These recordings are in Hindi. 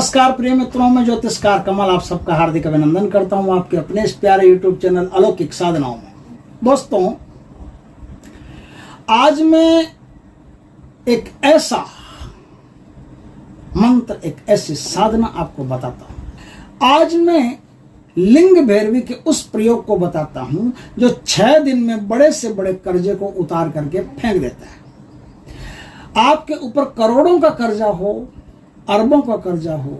नमस्कार प्रिय मित्रों, मैं ज्योतिषकार कमल आप सबका हार्दिक अभिनंदन करता हूं आपके अपने इस प्यारे यूट्यूब चैनल अलौकिक साधनाओं में। दोस्तों, आज मैं एक ऐसा मंत्र, एक ऐसी साधना आपको बताता हूं। आज मैं लिंग भैरवी के उस प्रयोग को बताता हूं जो 6 दिन में बड़े से बड़े कर्जे को उतार करके फेंक देता है। आपके ऊपर करोड़ों का कर्जा हो, अरबों का कर्जा हो,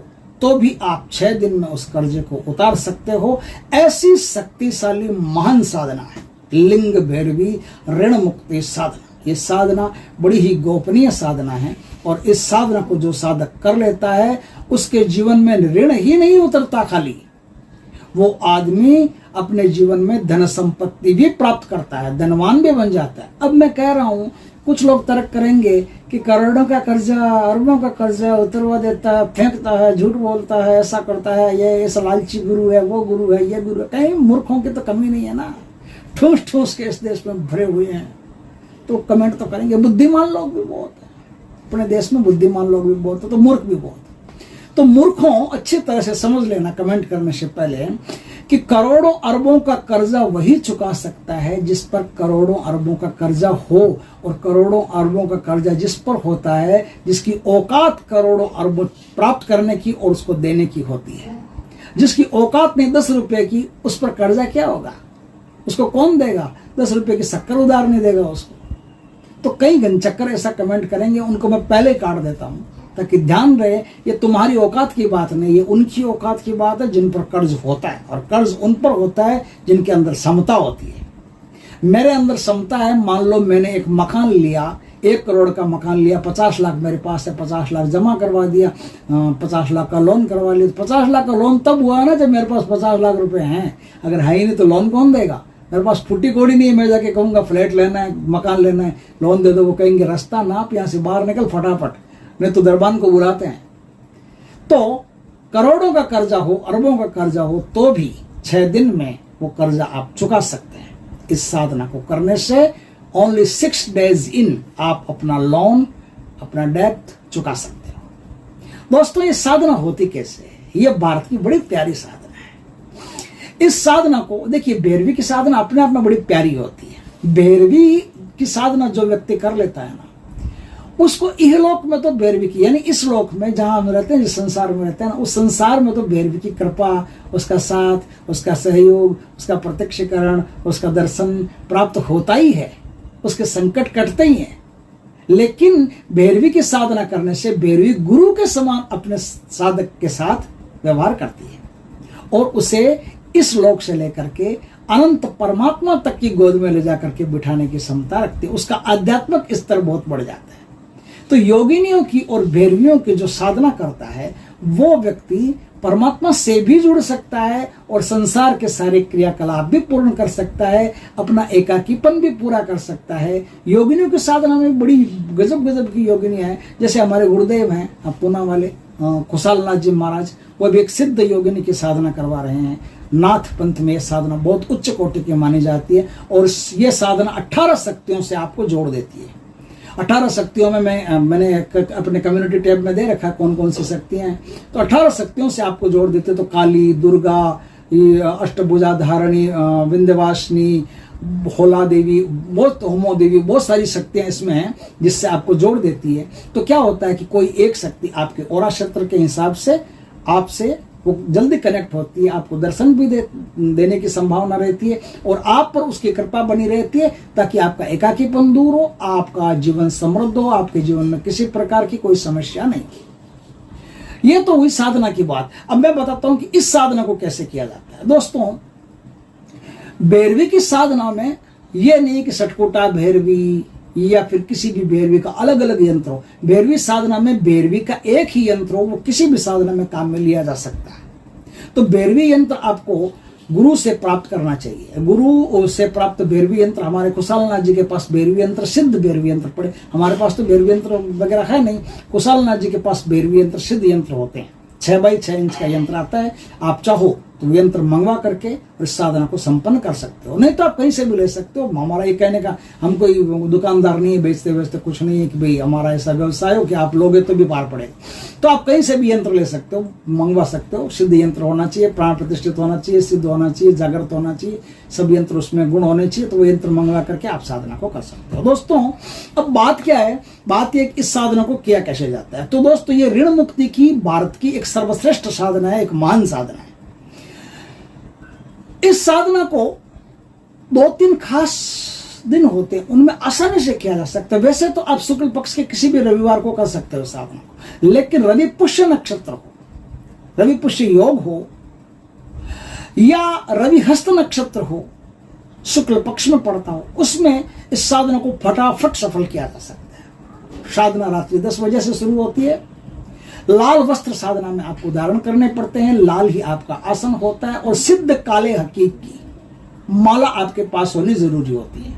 तो भी आप 6 दिन में उस कर्जे को उतार सकते हो। ऐसी शक्तिशाली महान साधना है लिंग भैरवी ऋण मुक्ति साधना। ये साधना बड़ी ही गोपनीय साधना है और इस साधना को जो साधक कर लेता है उसके जीवन में ऋण ही नहीं उतरता, खाली वो आदमी अपने जीवन में धन संपत्ति भी प्राप्त करता है, धनवान भी बन जाता है। अब मैं कह रहा हूं, कुछ लोग तर्क करेंगे कि करोड़ों का कर्जा, अरबों का कर्जा उतरवा देता है, फेंकता है, झूठ बोलता है, ऐसा करता है, ये ऐसा लालची गुरु है, वो गुरु है, ये गुरु है। कहीं मूर्खों की तो कमी नहीं है ना, ठूस ठूस के इस देश में भरे हुए हैं। तो कमेंट तो करेंगे, बुद्धिमान लोग भी बहुत है अपने देश में, बुद्धिमान लोग भी बहुत है तो मूर्ख भी बहुत है। तो मूर्खों, अच्छी तरह से समझ लेना कमेंट करने से पहले कि करोड़ों अरबों का कर्जा वही चुका सकता है जिस पर करोड़ों अरबों का कर्जा हो, और करोड़ों अरबों का कर्जा जिस पर होता है जिसकी औकात करोड़ों अरबों प्राप्त करने की और उसको देने की होती है। जिसकी औकात नहीं 10 रुपए की, उस पर कर्जा क्या होगा? उसको कौन देगा? 10 रुपए की शक्कर उधार नहीं देगा उसको। तो कई गनचक्कर ऐसा कमेंट करेंगे, उनको मैं पहले काट देता हूं ताकि ध्यान रहे ये तुम्हारी औकात की बात नहीं, ये उनकी औकात की बात है जिन पर कर्ज होता है, और कर्ज उन पर होता है जिनके अंदर समता होती है। मेरे अंदर समता है। मान लो मैंने एक मकान लिया, 1 करोड़ का मकान लिया, 50 लाख मेरे पास है, 50 लाख जमा करवा दिया, 50 लाख का लोन करवा लिया। 50 लाख का लोन तब हुआ ना जब मेरे पास 50 लाख रुपए हैं। अगर है ही नहीं तो लोन कौन देगा? मेरे पास फुट्टी कोड़ी नहीं है, मैं जाके कहूँगा फ्लैट लेना है, मकान लेना है, लोन दे दो। वो कहेंगे रास्ता नाप, यहाँ से बाहर निकल फटाफट, नहीं तो दरबान को बुलाते हैं। तो करोड़ों का कर्जा हो, अरबों का कर्जा हो, तो भी 6 दिन में वो कर्जा आप चुका सकते हैं। इस साधना को करने से ओनली 6 days इन आप अपना लोन, अपना डेट चुका सकते हो। दोस्तों, ये साधना होती कैसे है? ये भारत की बड़ी प्यारी साधना है। इस साधना को देखिए, भैरवी की साधना अपने आप में बड़ी प्यारी होती है। भैरवी की साधना जो व्यक्ति कर लेता है ना, उसको इहलोक में तो भैरवी की, यानी इस लोक में जहां हम रहते हैं, जिस संसार में रहते हैं ना, उस संसार में तो भैरवी की कृपा, उसका साथ, उसका सहयोग, उसका प्रत्यक्षीकरण, उसका दर्शन प्राप्त होता ही है, उसके संकट कटते ही हैं। लेकिन भैरवी की साधना करने से भैरवी गुरु के समान अपने साधक के साथ व्यवहार करती है और उसे इस लोक से लेकर के अनंत परमात्मा तक की गोद में ले जाकर के बिठाने की क्षमता रखती है। उसका आध्यात्मिक स्तर बहुत बढ़ जाता है। तो योगिनियों की और भैरवियों की जो साधना करता है वो व्यक्ति परमात्मा से भी जुड़ सकता है और संसार के सारे क्रियाकलाप भी पूर्ण कर सकता है, अपना एकाकीपन भी पूरा कर सकता है। योगिनियों की साधना में बड़ी गजब गजब की योगिनियां हैं। जैसे हमारे गुरुदेव हैं पूना वाले खुशाल नाथ जी महाराज, वो भी एक सिद्ध योगिनी की साधना करवा रहे हैं। नाथ पंथ में यह साधना बहुत उच्च कोटि की मानी जाती है और ये साधना 18 शक्तियों से आपको जोड़ देती है। 18 शक्तियों में मैंने अपने कम्युनिटी टैब में दे रखा कौन कौन सी शक्तियां हैं। तो 18 शक्तियों से आपको जोड़ देते तो काली, दुर्गा, अष्टभुजा धारणी, विंध्यवासिनी, होला देवी, बहुत होमो देवी, बहुत सारी शक्तियां इसमें हैं जिससे आपको जोड़ देती है। तो क्या होता है कि कोई एक शक्ति आपके औरा क्षेत्र के हिसाब से आपसे वो जल्दी कनेक्ट होती है, आपको दर्शन भी देने की संभावना रहती है और आप पर उसकी कृपा बनी रहती है ताकि आपका एकाकीपन दूर हो, आपका जीवन समृद्ध हो, आपके जीवन में किसी प्रकार की कोई समस्या नहीं। ये तो हुई साधना की बात। अब मैं बताता हूं कि इस साधना को कैसे किया जाता है। दोस्तों, भैरवी की साधना में यह नहीं कि सटकुटा भैरवी या फिर किसी भी भैरवी का अलग अलग यंत्र हो। भैरवी साधना में भैरवी का एक ही यंत्र हो, वो किसी भी साधना में काम में लिया जा सकता है। तो भैरवी यंत्र आपको गुरु से प्राप्त करना चाहिए। गुरु से प्राप्त भैरवी यंत्र, हमारे कुशालनाथ जी के पास भैरवी यंत्र, सिद्ध भैरवी यंत्र पड़े। हमारे पास तो भैरवी यंत्र वगैरह है नहीं। कुशालनाथ जी के पास भैरवी यंत्र, सिद्ध यंत्र होते हैं। 6 बाई 6 इंच का यंत्र आता है। आप चाहो तो यंत्र मंगवा करके और इस साधना को संपन्न कर सकते हो। नहीं तो आप कहीं से भी ले सकते हो। हमारा ये कहने का, हम कोई दुकानदार नहीं है, बेचते कुछ नहीं है कि भाई हमारा ऐसा व्यवसाय हो कि आप लोगे तो भी पार पड़ेगा। तो आप कहीं से भी यंत्र ले सकते हो, मंगवा सकते हो। सिद्ध यंत्र होना चाहिए, प्राण प्रतिष्ठित होना चाहिए, सिद्ध होना चाहिए, जागृत होना चाहिए, सब यंत्र उसमें गुण होने चाहिए। तो वो यंत्र मंगवा करके आप साधना को कर सकते हो। दोस्तों अब बात क्या है, बात ये इस साधना को किया कैसे जाता है। तो दोस्तों ये ऋण मुक्ति की भारत की एक सर्वश्रेष्ठ साधना है, एक महान साधना है। इस साधना को 2-3 खास दिन होते हैं, उनमें आसानी से किया जा सकता है। वैसे तो आप शुक्ल पक्ष के किसी भी रविवार को कर सकते हो साधना को, लेकिन रवि पुष्य नक्षत्र हो, रवि पुष्य योग हो या रवि हस्त नक्षत्र हो, शुक्ल पक्ष में पड़ता हो, उसमें इस साधना को फटाफट सफल किया जा सकता है। साधना रात्रि 10 बजे से शुरू होती है। लाल वस्त्र साधना में आपको धारण करने पड़ते हैं, लाल ही आपका आसन होता है और सिद्ध काले हकीक की माला आपके पास होनी जरूरी होती है।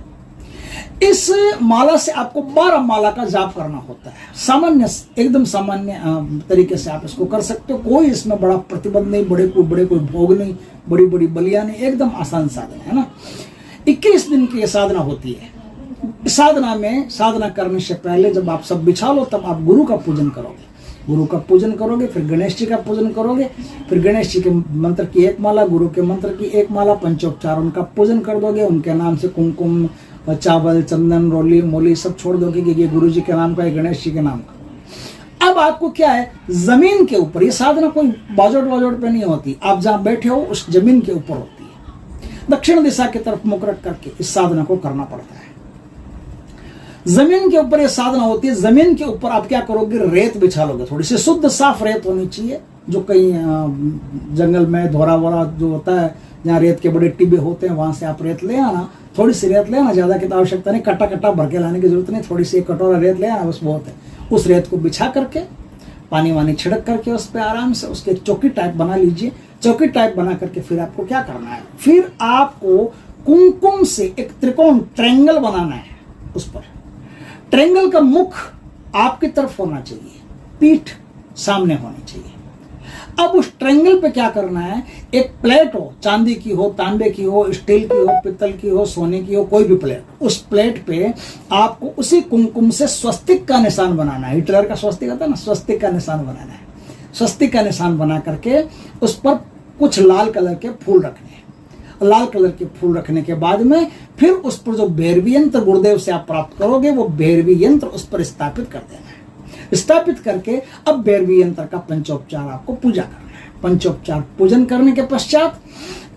इस माला से आपको 12 माला का जाप करना होता है। सामान्य, एकदम सामान्य तरीके से आप इसको कर सकते हो। कोई इसमें बड़ा प्रतिबंध नहीं, बड़े कोई भोग नहीं, बड़ी बड़ी बलियां नहीं, एकदम आसान साधना है ना। 21 दिन की यह साधना होती है। साधना में, साधना करने से पहले जब आप सब बिछा लो तब आप गुरु का पूजन करोगे। गुरु का पूजन करोगे, फिर गणेश जी का पूजन करोगे, फिर गणेश जी के मंत्र की 1 माला, गुरु के मंत्र की 1 माला, पंचोपचार उनका पूजन कर दोगे। उनके नाम से कुमकुम, चावल, चंदन, रोली मोली सब छोड़ दोगे कि ये गुरु जी के नाम का है, गणेश जी के नाम का। अब आपको क्या है, जमीन के ऊपर, ये साधना कोई बाजोट पे नहीं होती, आप जहां बैठे हो उस जमीन के ऊपर होती है। दक्षिण दिशा की तरफ मुख रख करके इस साधना को करना पड़ता है। जमीन के ऊपर ये साधना होती है। जमीन के ऊपर आप क्या करोगे, रेत बिछा लोगे। थोड़ी सी शुद्ध साफ रेत होनी चाहिए, जो कहीं जंगल में धोरा वोरा जो होता है, जहाँ रेत के बड़े टिब्बे होते हैं, वहां से आप रेत ले आना। थोड़ी सी रेत ले आना, ज्यादा की तो आवश्यकता नहीं, कट्टा भर के लाने की जरूरत नहीं, थोड़ी सी 1 कटोरा रेत ले आना, बस बहुत है। उस रेत को बिछा करके पानी वानी छिड़क करके उस पर आराम से उसके चौकी टाइप बना लीजिए। चौकी टाइप बना करके फिर आपको क्या करना है, फिर आपको कुमकुम से एक त्रिकोण ट्रायंगल बनाना है। उस पर ट्रायंगल का मुख आपकी तरफ होना चाहिए, पीठ सामने होनी चाहिए। अब उस ट्रायंगल पे क्या करना है, एक प्लेट हो, चांदी की हो, तांबे की हो, स्टील की हो, पित्तल की हो, सोने की हो, कोई भी प्लेट, उस प्लेट पे आपको उसी कुमकुम से स्वस्तिक का निशान बनाना है। हिटलर का स्वस्तिक होता है ना, स्वस्तिक का निशान बनाना है। स्वस्तिक का निशान बना करके उस पर कुछ लाल कलर के फूल रखने हैं। लाल कलर के फूल रखने के बाद में फिर उस पर जो भैरवी यंत्र गुरुदेव से आप प्राप्त करोगे, वो भैरवी यंत्र उस पर स्थापित कर देना है। स्थापित करके अब भैरवी यंत्र का पंचोपचार आपको पूजा करना है। पंचोपचार पूजन करने के पश्चात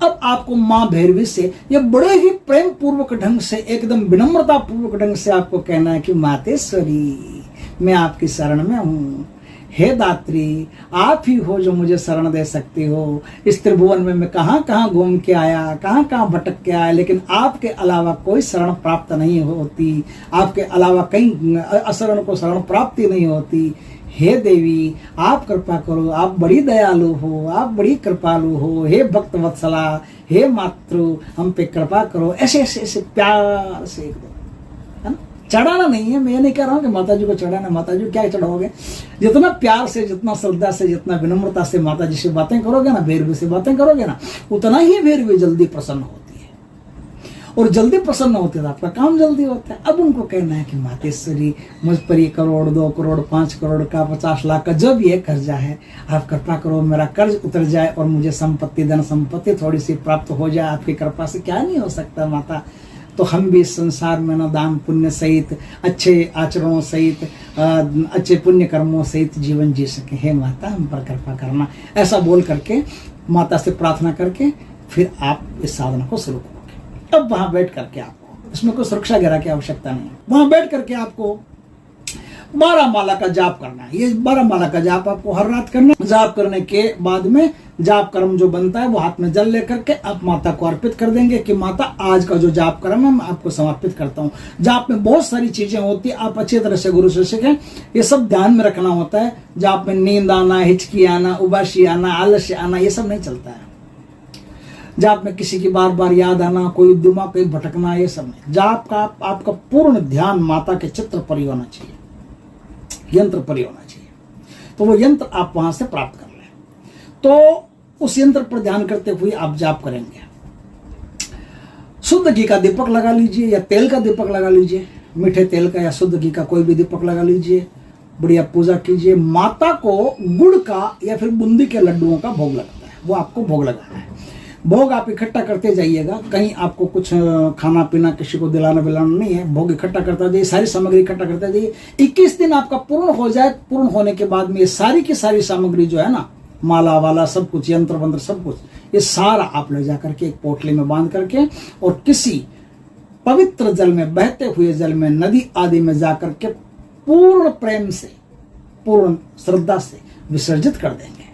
अब आपको माँ भैरवी से ये बड़े ही प्रेम पूर्वक ढंग से, एकदम विनम्रता पूर्वक ढंग से आपको कहना है कि मातेश्वरी, मैं आपकी शरण में हूँ। हे दात्री, आप ही हो जो मुझे शरण दे सकती हो। इस त्रिभुवन में मैं कहाँ कहाँ घूम के आया, कहाँ कहाँ भटक के आया, लेकिन आपके अलावा कोई शरण प्राप्त नहीं होती। आपके अलावा कहीं अशरण को शरण प्राप्ति नहीं होती। हे देवी, आप कृपा करो, आप बड़ी दयालु हो, आप बड़ी कृपालु हो। हे भक्त वत्सला, हे मातृ, हम पे कृपा करो। ऐसे ऐसे ऐसे प्यार से एकदम, है ना। चढ़ाना नहीं है, मैं ये नहीं कह रहा हूँ कि माता जी को चढ़ाना। माता जी क्या चढ़ाओगे, जितना प्यार से, जितना श्रद्धा से, जितना विनम्रता से माता जी से बातें करोगे ना, भैरवी से बातें करोगे ना, उतना ही भैरवी जल्दी प्रसन्न होती है। और जल्दी प्रसन्न होते तो आपका काम जल्दी होता है। अब उनको कहना है कि मातेश्वरी, मुझ पर 1 करोड़, 2 करोड़, 5 करोड़ का, 50 लाख का जो भी है कर्जा है, आप कृपा करो मेरा कर्ज उतर जाए और मुझे संपत्ति, धन संपत्ति थोड़ी सी प्राप्त हो जाए। आपकी कृपा से क्या नहीं हो सकता माता। तो हम भी इस संसार में न दान पुण्य सहित, अच्छे आचरणों सहित, अच्छे पुण्य कर्मों सहित जीवन जी सके। हे माता, हम पर कृपा करना। ऐसा बोल करके माता से प्रार्थना करके फिर आप इस साधना को शुरू करोगे। अब वहां बैठ करके आपको, इसमें कोई सुरक्षा घेरा की आवश्यकता नहीं है, वहां बैठ करके आपको 12 माला का जाप करना है। ये 12 माला का जाप आपको हर रात करना है। जाप करने के बाद में जाप कर्म जो बनता है वो हाथ में जल लेकर के आप माता को अर्पित कर देंगे कि माता, आज का जो जाप कर्म है मैं आपको समर्पित करता हूँ। जाप में बहुत सारी चीजें होती है, आप अच्छी तरह से गुरु से सीखें। ये सब ध्यान में रखना होता है। जाप में नींद आना, हिचकी आना, उबासी आना, आलस्य आना, ये सब नहीं चलता है। जाप में किसी की बार बार याद आना, कोई दिमाग कहीं भटकना, ये सब नहीं। जाप का आपका पूर्ण ध्यान माता के चित्र पर ही होना चाहिए, यंत्र पर ही होना चाहिए। तो वो यंत्र आप वहां से प्राप्त कर लें। तो उस यंत्र पर ध्यान करते हुए आप जाप करेंगे। शुद्ध घी का दीपक लगा लीजिए या तेल का दीपक लगा लीजिए, मीठे तेल का या शुद्ध घी का कोई भी दीपक लगा लीजिए, बढ़िया पूजा कीजिए। माता को गुड़ का या फिर बूंदी के लड्डुओं का भोग लगता है, वो आपको भोग लगाना है। भोग आप इकट्ठा करते जाइएगा, कहीं आपको कुछ खाना पीना किसी को दिलाना बिलाना नहीं है, भोग इकट्ठा करता जाइए, सारी सामग्री इकट्ठा करते जाइए। 21 दिन आपका पूर्ण हो जाए, पूर्ण होने के बाद में ये सारी की सारी सामग्री जो है ना, माला वाला सब कुछ, यंत्र मंत्र सब कुछ, ये सारा आप ले जाकर के एक पोटली में बांध करके और किसी पवित्र जल में, बहते हुए जल में, नदी आदि में जाकर के पूर्ण प्रेम से, पूर्ण श्रद्धा से विसर्जित कर देंगे।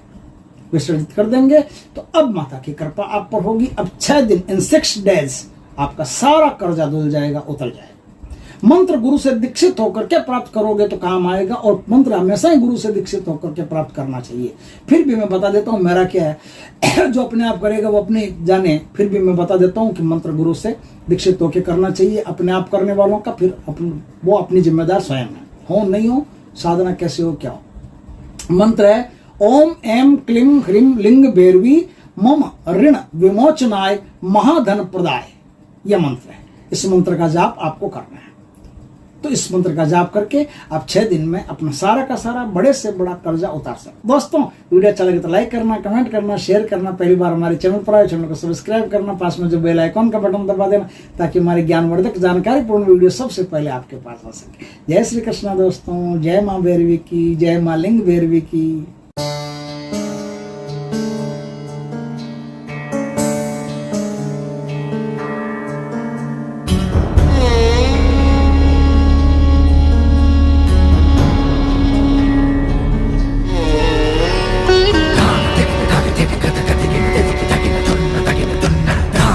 विसर्जित कर देंगे तो अब माता की कृपा आप पर होगी। अब 6 दिन, इन 6 days आपका सारा कर्जा धुल जाएगा, उतर जाएगा। मंत्र गुरु से दीक्षित होकर के प्राप्त करोगे तो काम आएगा, और मंत्र हमेशा ही गुरु से दीक्षित होकर के प्राप्त करना चाहिए। फिर भी मैं बता देता हूँ मेरा क्या है, जो अपने आप करेगा वो अपने जाने। फिर भी मैं बता देता हूँ कि मंत्र गुरु से दीक्षित होकर करना चाहिए। अपने आप करने वालों का फिर वो अपनी जिम्मेदार स्वयं है, हो नहीं हो, साधना कैसे हो, क्या हो। मंत्र है ओम एम क्लीं ह्रीं लिंग भैरवी मम ऋण विमोचनाय महाधन प्रदाय, यह मंत्र है। इस मंत्र का जाप आपको करना है। तो इस मंत्र का जाप करके आप 6 दिन में अपना सारा का सारा बड़े से बड़ा कर्जा उतार सकते। दोस्तों, वीडियो अच्छा लगे तो लाइक करना, कमेंट करना, शेयर करना। पहली बार हमारे चैनल पर आए, चैनल को सब्सक्राइब करना, पास में जो बेल आइकॉन का बटन दबा देना, ताकि हमारी ज्ञानवर्धक जानकारीपूर्ण वीडियो सबसे पहले आपके पास आ सके। जय श्री कृष्णा दोस्तों, जय माँ भैरवी की, जय माँ लिंग भैरवी की।